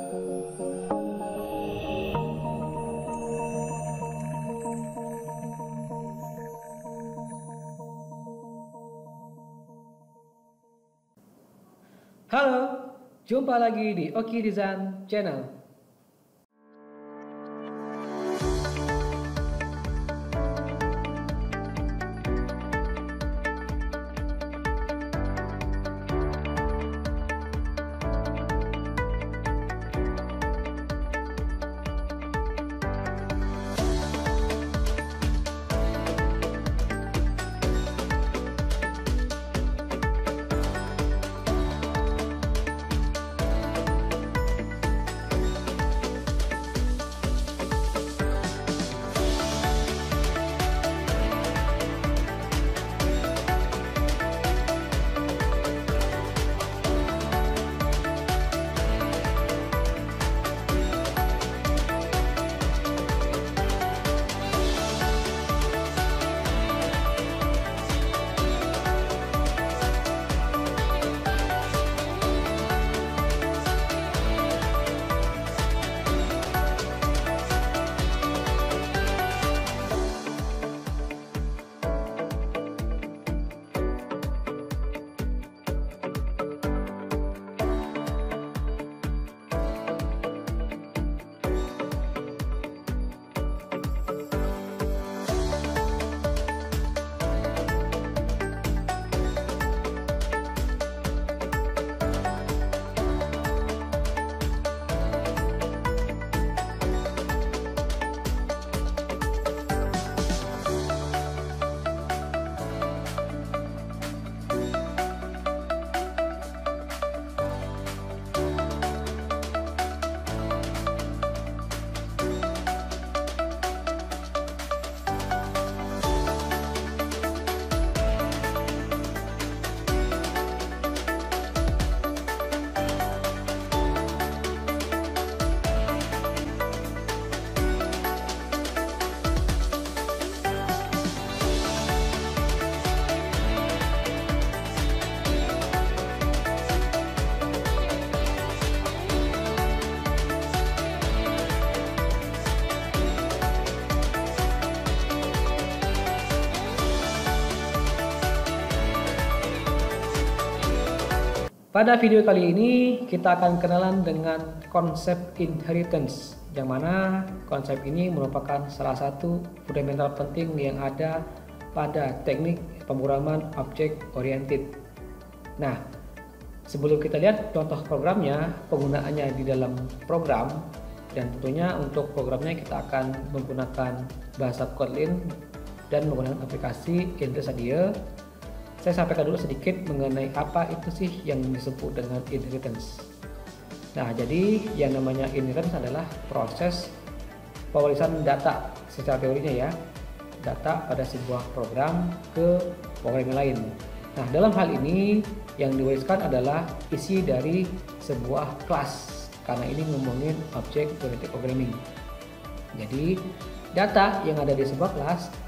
Halo, jumpa lagi di Oki Design Channel. Pada video kali ini kita akan kenalan dengan konsep inheritance, yang mana konsep ini merupakan salah satu fundamental penting yang ada pada teknik pemrograman object oriented. Nah, sebelum kita lihat contoh programnya, penggunaannya di dalam program, dan tentunya untuk programnya kita akan menggunakan bahasa Kotlin dan menggunakan aplikasi IntelliSense. Saya sampaikan dulu sedikit mengenai apa itu sih yang disebut dengan inheritance. Nah, jadi yang namanya inheritance adalah proses pewarisan data secara teorinya ya, data pada sebuah program ke program yang lain. Nah, dalam hal ini yang diwariskan adalah isi dari sebuah kelas, karena ini ngomongin object oriented programming. Jadi data yang ada di sebuah kelas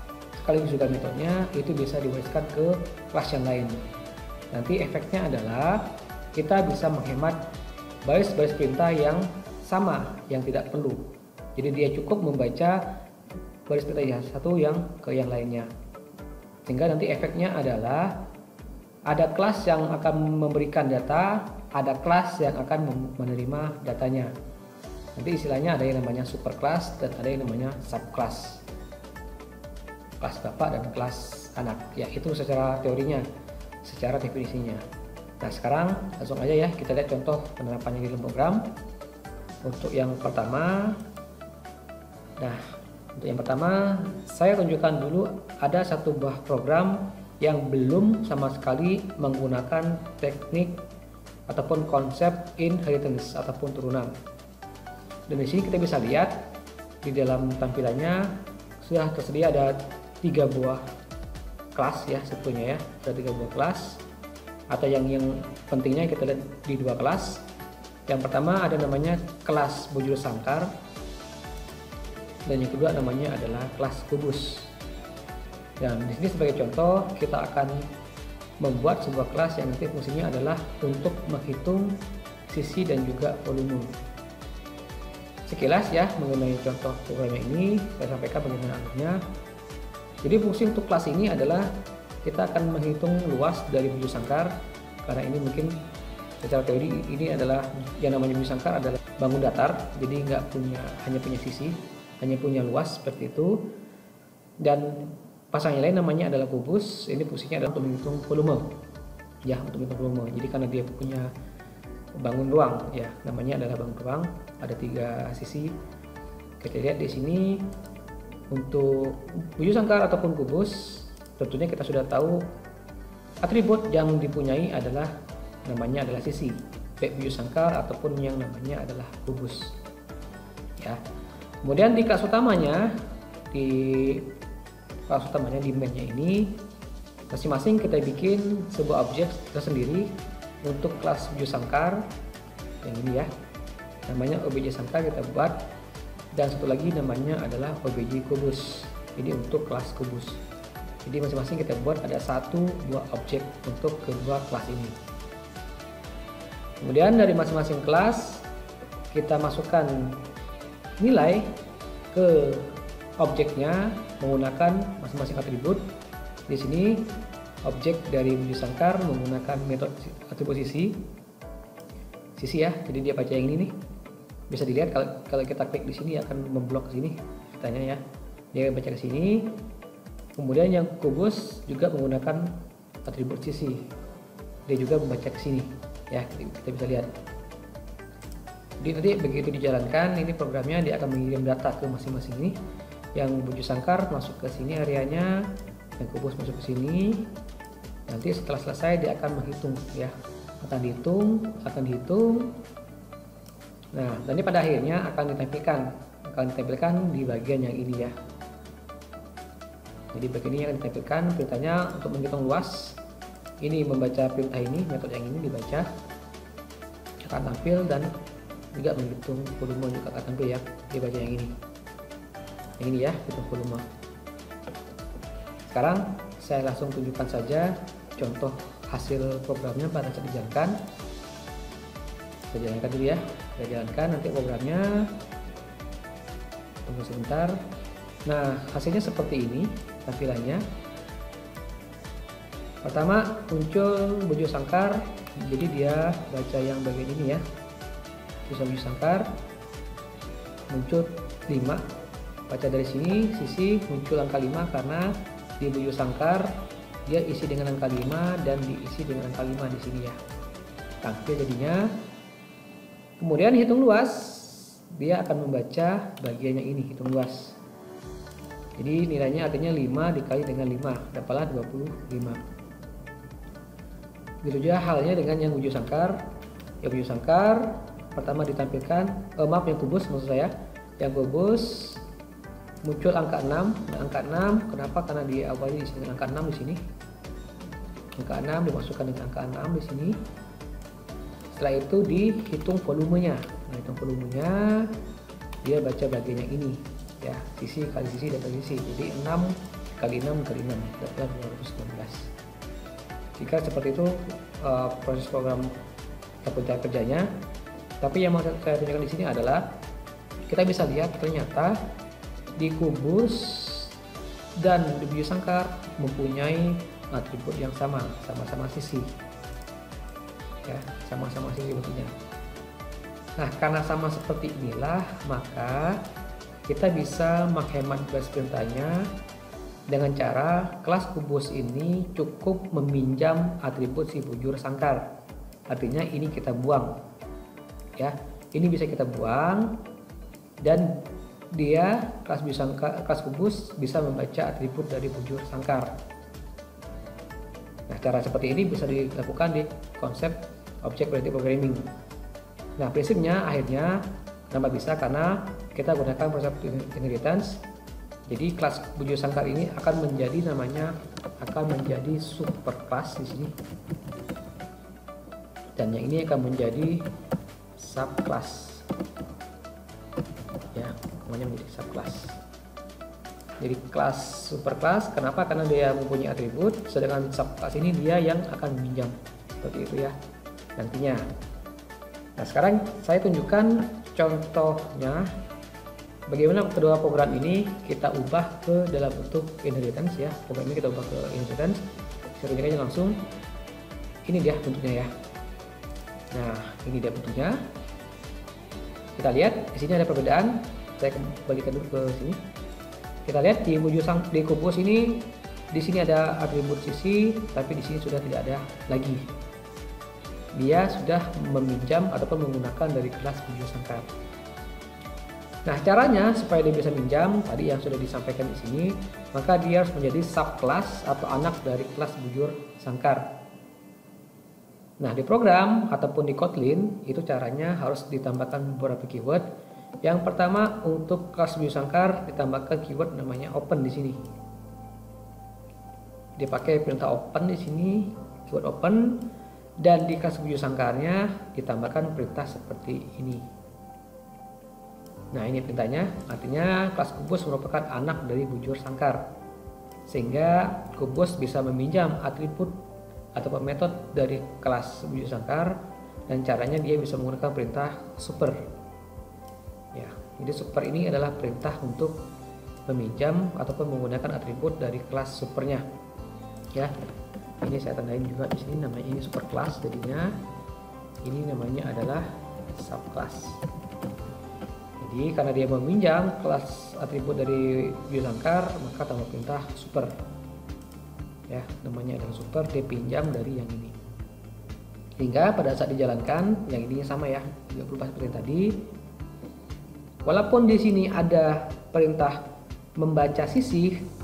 sekaligus juga metodenya itu bisa diwariskan ke kelas yang lain. Nanti efeknya adalah kita bisa menghemat baris-baris perintah yang sama, yang tidak perlu. Jadi dia cukup membaca baris perintah yang satu yang ke yang lainnya. Sehingga nanti efeknya adalah ada kelas yang akan memberikan data, ada kelas yang akan menerima datanya. Nanti istilahnya ada yang namanya superclass dan ada yang namanya subclass. Kelas bapak dan kelas anak, ya itu secara teorinya, secara definisinya. Nah, sekarang langsung aja ya kita lihat contoh penerapannya di dalam program. Untuk yang pertama, saya tunjukkan dulu ada satu buah program yang belum sama sekali menggunakan teknik ataupun konsep inheritance ataupun turunan. Dan di sini kita bisa lihat di dalam tampilannya sudah tersedia ada 3 buah kelas ya sebetulnya ya, ada 3 buah kelas, atau yang pentingnya kita lihat di 2 kelas. Yang pertama ada namanya kelas bujur sangkar, dan yang kedua namanya adalah kelas kubus. Dan di sini sebagai contoh kita akan membuat sebuah kelas yang nanti fungsinya adalah untuk menghitung sisi dan juga volume. sekilas ya mengenai contoh programnya ini, saya sampaikan bagaimana alurnya. Jadi fungsi untuk kelas ini adalah kita akan menghitung luas dari bujur sangkar, karena ini mungkin secara teori ini adalah yang namanya bujur sangkar adalah bangun datar, jadi hanya punya sisi, hanya punya luas seperti itu. Dan pasang yang lain namanya adalah kubus, ini fungsinya adalah untuk menghitung volume, ya, untuk menghitung volume. Jadi karena dia punya bangun ruang, ya, namanya adalah bangun ruang, ada 3 sisi. Kita lihat di sini. Untuk bujur sangkar ataupun kubus, tentunya kita sudah tahu atribut yang dipunyai adalah namanya adalah sisi, baik bujur sangkar ataupun yang namanya adalah kubus. Ya. Kemudian di kelas utamanya, di mainnya ini, masing-masing kita bikin sebuah objek tersendiri untuk kelas bujur sangkar yang ini ya. Namanya OBJ sangkar kita buat. Dan satu lagi namanya adalah OBJ kubus. Ini untuk kelas kubus. Jadi masing-masing kita buat ada 1-2 objek untuk kedua kelas ini. Kemudian dari masing-masing kelas kita masukkan nilai ke objeknya menggunakan masing-masing atribut. Di sini objek dari bujur sangkar menggunakan metode atribut sisi ya. Jadi dia baca yang ini nih. Bisa dilihat kalau kita klik di sini akan memblok ke sini ceritanya ya. Dia baca ke sini. Kemudian yang kubus juga menggunakan atribut sisi. Dia juga membaca ke sini ya. Kita bisa lihat. Jadi nanti begitu dijalankan ini programnya, dia akan mengirim data ke masing-masing ini. Yang bujur sangkar masuk ke sini areanya, yang kubus masuk ke sini. Nanti setelah selesai dia akan menghitung ya. Akan dihitung. Nah, dan ini pada akhirnya akan ditampilkan di bagian yang ini ya. Jadi bagian ini akan ditampilkan perintahnya untuk menghitung luas. Ini membaca perintah ini, metode yang ini dibaca akan tampil, dan juga menghitung volume juga akan tampil ya. Dibaca yang ini. Yang ini ya, hitung volume. Sekarang saya langsung tunjukkan saja contoh hasil programnya pada saat dijalankan. Saya jalankan dulu ya. Saya jalankan nanti programnya. Tunggu sebentar. Nah, hasilnya seperti ini tampilannya. Pertama muncul bujur sangkar, jadi dia baca yang bagian ini ya. Terus bujur sangkar muncul 5. Baca dari sini sisi muncul angka 5 karena di bujur sangkar dia isi dengan angka 5 dan diisi dengan angka 5 di sini ya. Tampil jadinya. Kemudian hitung luas, dia akan membaca bagian yang ini, hitung luas. Jadi nilainya artinya 5 dikali dengan 5, dapatlah 25. Begitu juga halnya dengan yang bujur sangkar. Yang bujur sangkar pertama ditampilkan, yang kubus maksud saya. Yang kubus muncul angka 6. Nah, angka 6 kenapa? Karena diawali dengan angka 6 di sini. Angka 6 dimasukkan dengan angka 6 di sini. Setelah itu dihitung volumenya. Nah, hitung volumenya dia baca bagian yang ini ya, sisi kali sisi dan kali sisi. Jadi 6 kali 6 kali 6 dapat 219. Jika seperti itu proses program ataupun cara kerjanya. Tapi yang mau saya tunjukkan di sini adalah kita bisa lihat ternyata di kubus dan di bujur sangkar mempunyai atribut yang sama-sama sisi. Ya, sama-sama sisi bentuknya. Nah, karena sama seperti inilah, maka kita bisa menghemat basis perintahnya dengan cara kelas kubus ini cukup meminjam atribut si bujur sangkar. Artinya ini kita buang. Ya, ini bisa kita buang dan dia kelas kubus bisa membaca atribut dari bujur sangkar. Nah, cara seperti ini bisa dilakukan di konsep Object Oriented Programming. Nah, prinsipnya akhirnya kenapa bisa? Karena kita gunakan konsep inheritance. Jadi kelas bujur sangkar ini akan menjadi superclass di sini. Dan yang ini akan menjadi subclass. Ya, namanya menjadi subclass. Jadi kelas superclass, kenapa? Karena dia mempunyai atribut, sedangkan subclass ini dia yang akan meminjam. Seperti itu ya nantinya. Nah, sekarang saya tunjukkan contohnya bagaimana kedua program ini kita ubah ke dalam bentuk inheritance ya. Program ini kita ubah ke inheritance. Saya tunjukkan langsung. Ini dia bentuknya ya. Nah, ini dia bentuknya. Kita lihat di sini ada perbedaan. Saya bagikan dulu ke sini. Kita lihat di di kubus ini, di sini ada atribut sisi, tapi di sini sudah tidak ada lagi. Dia sudah meminjam ataupun menggunakan dari kelas bujur sangkar. Nah, caranya supaya dia bisa minjam tadi yang sudah disampaikan di sini, maka dia harus menjadi subclass atau anak dari kelas bujur sangkar. Nah, di program ataupun di Kotlin itu caranya harus ditambahkan beberapa keyword. Yang pertama, untuk kelas bujur sangkar ditambahkan keyword namanya open di sini. Dipakai perintah open di sini, keyword open. Dan di kelas bujur sangkarnya ditambahkan perintah seperti ini. Nah, ini perintahnya, artinya kelas kubus merupakan anak dari bujur sangkar, sehingga kubus bisa meminjam atribut atau metode dari kelas bujur sangkar, dan caranya dia bisa menggunakan perintah super. Ya, jadi super ini adalah perintah untuk meminjam ataupun menggunakan atribut dari kelas supernya. Ya. Ini saya tandain juga di sini, namanya ini super class, jadinya ini namanya adalah subclass. Jadi karena dia meminjam kelas atribut dari bujur sangkar, maka tambah perintah super. Ya, namanya adalah super, dia pinjam dari yang ini. Sehingga pada saat dijalankan, yang ini sama ya, juga berubah seperti tadi. Walaupun di sini ada perintah membaca sisi,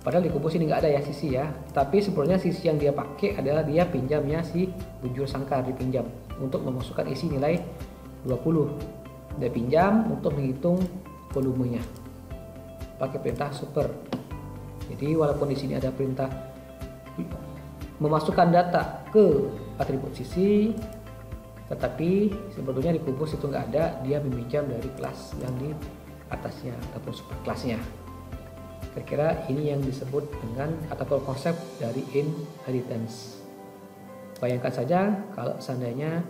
padahal di kubus ini nggak ada ya sisi ya, tapi sebenarnya sisi yang dia pakai adalah dia pinjamnya si bujur sangkar, dipinjam untuk memasukkan isi nilai 20. Dia pinjam untuk menghitung volumenya pakai perintah super. Jadi walaupun di sini ada perintah memasukkan data ke atribut sisi, tetapi sebetulnya di kubus itu nggak ada, dia meminjam dari kelas yang di atasnya ataupun super kelasnya. Kira-kira ini yang disebut dengan ataupun konsep dari inheritance. Bayangkan saja kalau seandainya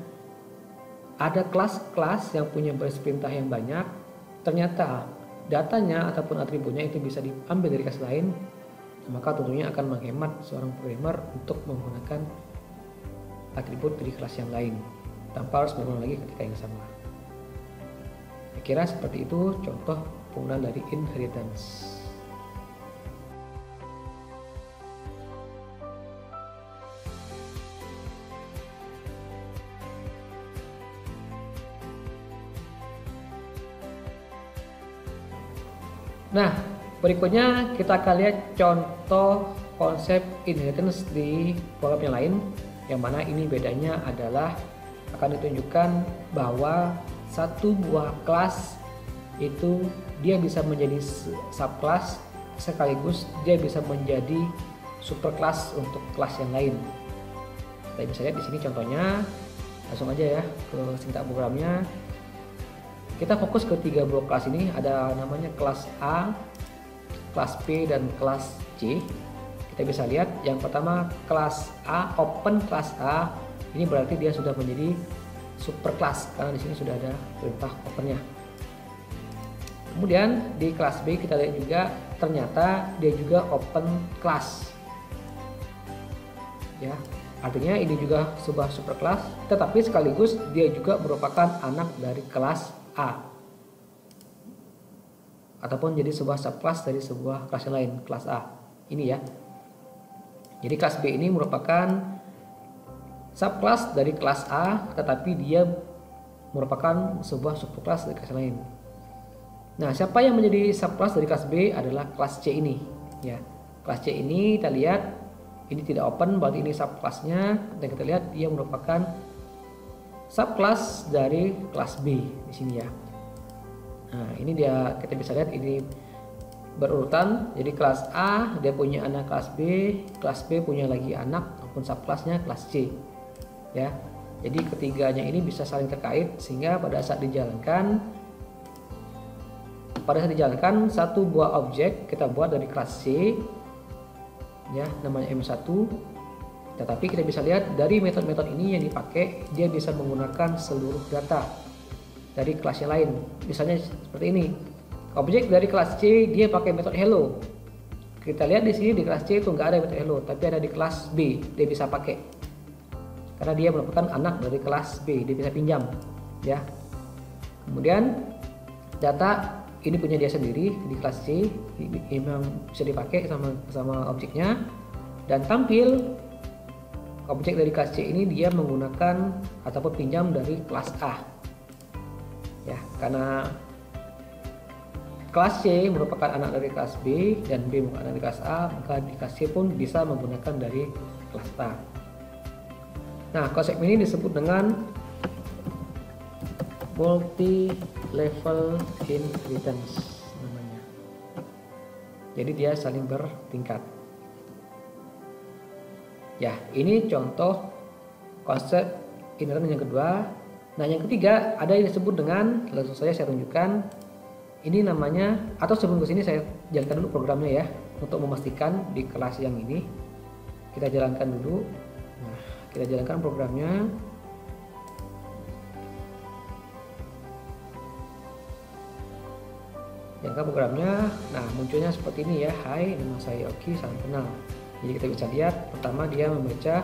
ada kelas-kelas yang punya baris perintah yang banyak, ternyata datanya ataupun atributnya itu bisa diambil dari kelas lain, maka tentunya akan menghemat seorang programmer untuk menggunakan atribut dari kelas yang lain tanpa harus mengulang lagi ketika yang sama. Saya kira seperti itu contoh penggunaan dari inheritance. Nah, berikutnya kita akan lihat contoh konsep inheritance di program yang lain, yang mana ini bedanya adalah akan ditunjukkan bahwa satu buah kelas itu dia bisa menjadi subclass, sekaligus dia bisa menjadi superclass untuk kelas yang lain. Kita bisa lihat di sini contohnya, langsung aja ya ke sintak programnya. Kita fokus ke 3 blok kelas ini, ada namanya kelas A, kelas B, dan kelas C. Kita bisa lihat yang pertama kelas A, open kelas A, ini berarti dia sudah menjadi superclass karena di sini sudah ada perintah opennya. Kemudian di kelas B kita lihat juga ternyata dia juga open class. Ya, artinya ini juga sebuah superclass, tetapi sekaligus dia juga merupakan anak dari kelas A ataupun jadi sebuah subclass dari sebuah kelas yang lain, kelas A ini ya. Jadi kelas B ini merupakan subclass dari kelas A, tetapi dia merupakan sebuah subclass dari kelas lain. Nah, siapa yang menjadi subclass dari kelas B adalah kelas C ini ya. Kelas C ini kita lihat ini tidak open, berarti ini subclassnya, dan kita lihat dia merupakan subclass dari kelas B di sini ya. Nah, ini dia, kita bisa lihat ini berurutan. Jadi kelas A dia punya anak kelas B punya lagi anak ataupun subclassnya kelas C. Ya. Jadi ketiganya ini bisa saling terkait sehingga pada saat dijalankan satu buah objek kita buat dari kelas C ya, namanya M1. Tetapi kita bisa lihat dari metode-metode ini yang dipakai, dia bisa menggunakan seluruh data dari kelas yang lain. Misalnya seperti ini, objek dari kelas C dia pakai metode hello. Kita lihat di sini di kelas C itu nggak ada metode hello, tapi ada di kelas B dia bisa pakai, karena dia merupakan anak dari kelas B, dia bisa pinjam, ya. Kemudian data ini punya dia sendiri di kelas C, memang bisa dipakai sama objeknya, dan tampil objek dari kelas C ini dia menggunakan ataupun pinjam dari kelas A, ya, karena kelas C merupakan anak dari kelas B dan B merupakan anak dari kelas A, maka di kelas C pun bisa menggunakan dari kelas A. Nah, konsep ini disebut dengan multi level inheritance namanya. Jadi dia saling bertingkat. Ya, ini contoh konsep inheritance yang kedua. Nah, yang ketiga ada yang disebut dengan, langsung saja saya tunjukkan. Ini namanya, atau sebelum ke sini saya jalankan dulu programnya ya, untuk memastikan di kelas yang ini. Kita jalankan dulu. Nah, kita jalankan programnya. Jalankan programnya. Nah, munculnya seperti ini ya. Hai, nama saya Oki, salam kenal. Jadi kita bisa lihat, pertama dia membaca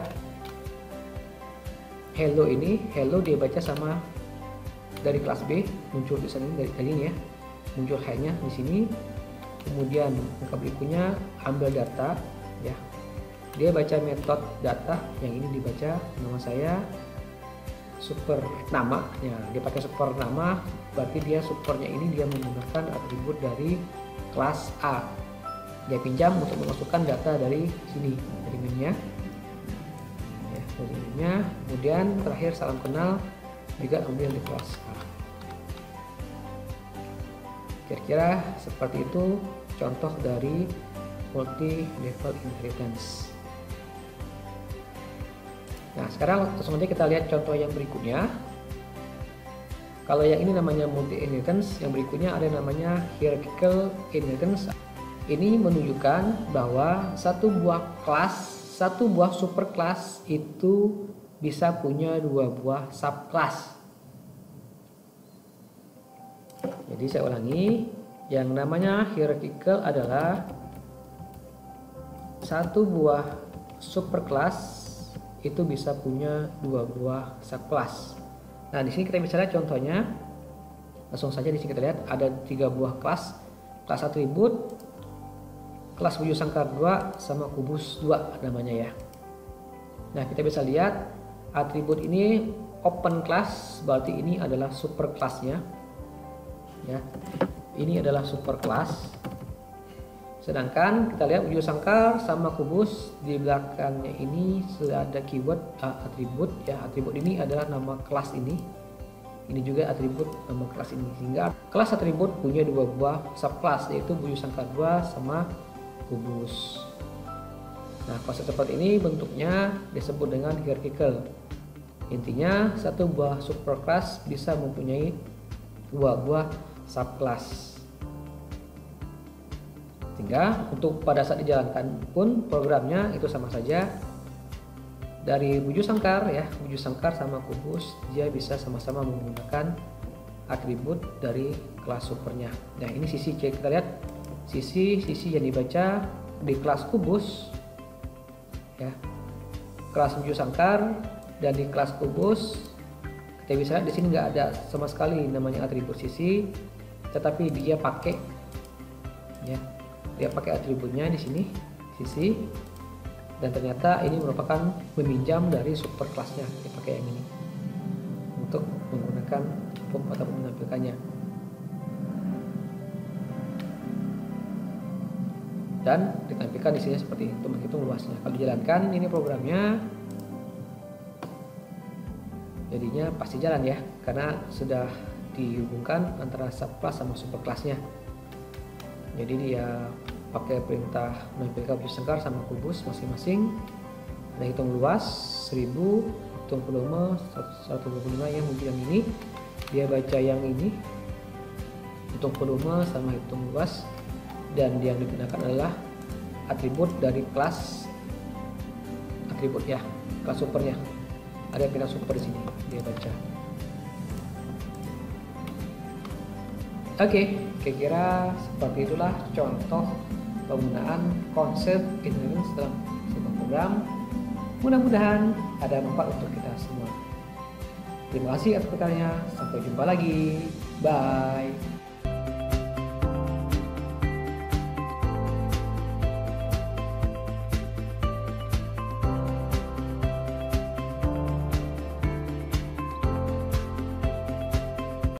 hello ini. Hello dia baca sama dari kelas B, muncul di sini dari ini ya. Muncul hi-nya di sini. Kemudian langkah berikutnya ambil data ya. Dia baca metode data, yang ini dibaca nama saya super nama ya, dia pakai super nama, berarti dia supernya ini dia menggunakan atribut dari kelas A. Dia pinjam untuk memasukkan data dari sini, dari minnya ya, dari minnya. Kemudian terakhir salam kenal juga ambil di kelas A. Kira-kira seperti itu contoh dari multi level inheritance. Nah, sekarang langsung saja kita lihat contoh yang berikutnya. Kalau yang ini namanya multi inheritance, yang berikutnya ada namanya hierarchical inheritance. Ini menunjukkan bahwa satu buah kelas, satu buah superclass itu bisa punya dua buah subclass. Jadi saya ulangi, yang namanya hierarchical adalah satu buah superclass itu bisa punya dua buah subclass. Nah, di sini kita bisa lihat contohnya. Langsung saja di sini kita lihat ada tiga buah kelas atribut, kelas wujud sangkar 2 sama kubus 2 namanya ya. Nah, kita bisa lihat atribut ini open class, berarti ini adalah superclassnya. Ya, ini adalah superclass. Sedangkan kita lihat wujud sangkar sama kubus, di belakangnya ini sudah ada keyword atribut ya. Atribut ini adalah nama kelas ini. Ini juga atribut nama kelas ini, sehingga kelas atribut punya dua buah subclass, yaitu wujud sangkar 2 sama kubus. Nah, konsep seperti ini bentuknya disebut dengan hierarchical. Intinya satu buah superclass bisa mempunyai dua buah subclass. Sehingga untuk pada saat dijalankan pun programnya itu sama saja. Dari wujud sangkar ya, wujud sangkar sama kubus dia bisa sama-sama menggunakan atribut dari kelas supernya. Nah, ini sisi C, kita lihat sisi yang dibaca di kelas kubus ya, kelas wujud sangkar, dan di kelas kubus kita bisa lihat di sini nggak ada sama sekali namanya atribut sisi, tetapi dia pakai ya, dia pakai atributnya di sini sisi, dan ternyata ini merupakan meminjam dari superclassnya. Dia pakai yang ini untuk menggunakan atau menampilkannya, dan ditampilkan di sini seperti itu, menghitung luasnya. Kalau dijalankan ini programnya, jadinya pasti jalan ya, karena sudah dihubungkan antara subclass sama superclassnya. Jadi dia pakai perintah menampilkan wujud sangkar sama kubus masing-masing. Ada hitung luas 1000, hitung volume 125 yang mungkin yang ini. Dia baca yang ini, hitung volume sama hitung luas, dan yang digunakan adalah atribut dari kelas atribut ya, kelas supernya. Ada pindah super di sini, dia baca. Oke, kira-kira seperti itulah contoh penggunaan konsep inheritance dalam sebuah program. Mudah-mudahan ada manfaat untuk kita semua. Terima kasih atas perhatiannya. Sampai jumpa lagi. Bye.